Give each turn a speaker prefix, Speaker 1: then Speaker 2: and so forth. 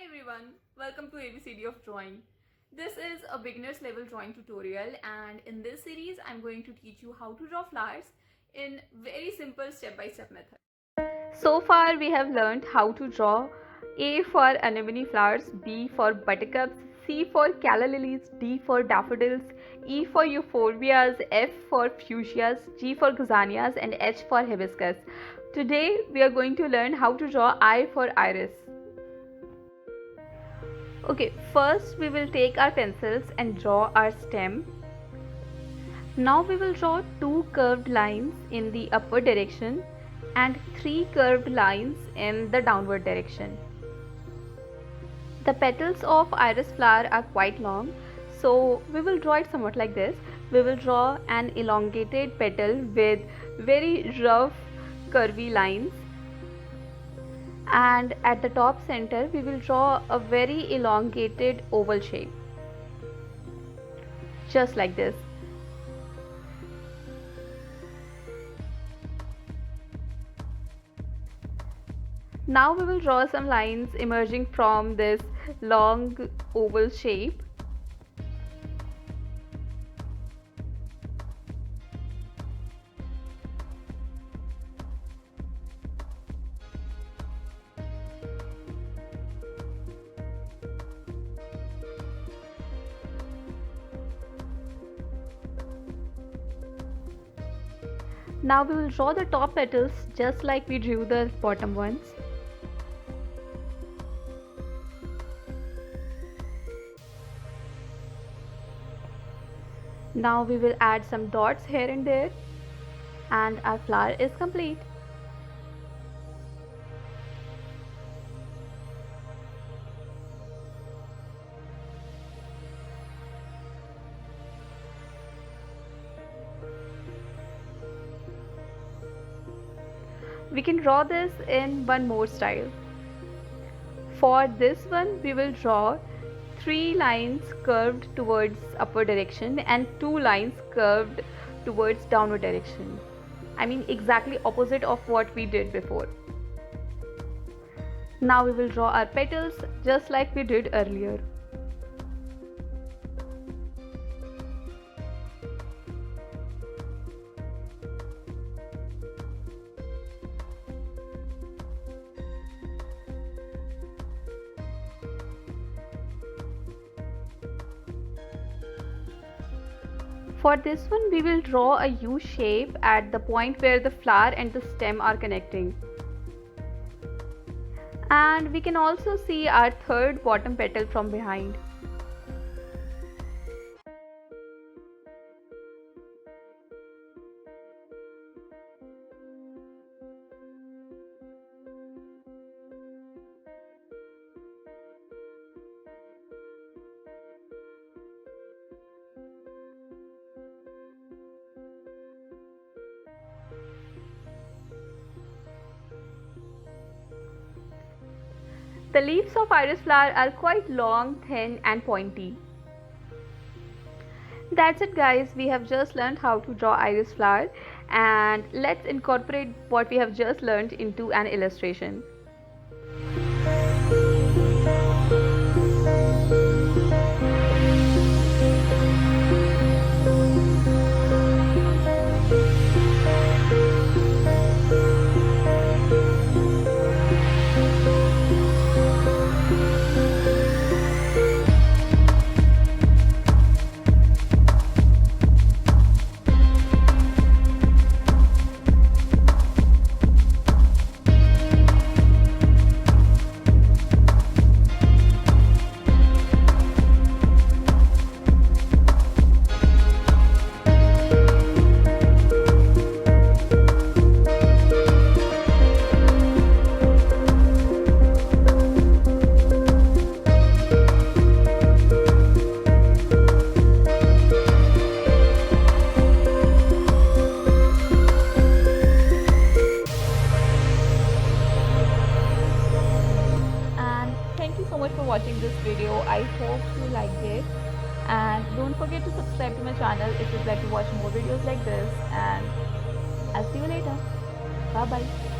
Speaker 1: everyone, welcome to ABCD of Drawing. This is a beginner's level drawing tutorial, and in this series I'm going to teach you how to draw flowers in very simple step-by-step method. So far we have learned how to draw A for anemone flowers, B for buttercups, C for calla lilies, D for daffodils, E for euphorbias, F for fuchsias, G for gazanias, and H for hibiscus. Today we are going to learn how to draw I for iris. Okay, first we will take our pencils and draw our stem. Now we will draw two curved lines in the upward direction and three curved lines in the downward direction. The petals of iris flower are quite long, so we will draw it somewhat like this. We will draw an elongated petal with very rough curvy lines, and at the top center we will draw a very elongated oval shape, just like this. Now we will draw some lines emerging from this long oval shape. Now we will draw the top petals just like we drew the bottom ones. Now we will add some dots here and there, and our flower is complete. We can draw this in one more style. For this one we will draw three lines curved towards upward direction and two lines curved towards downward direction. I mean exactly opposite of what we did before. Now we will draw our petals just like we did earlier. For this one we will draw a U shape at the point where the flower and the stem are connecting. And we can also see our third bottom petal from behind. The leaves of iris flower are quite long, thin and pointy. That's it guys, we have just learned how to draw iris flower, and let's incorporate what we have just learned into an illustration. For watching this video. I hope you liked it, and don't forget to subscribe to my channel if you'd like to watch more videos like this, and I'll see you later. Bye bye.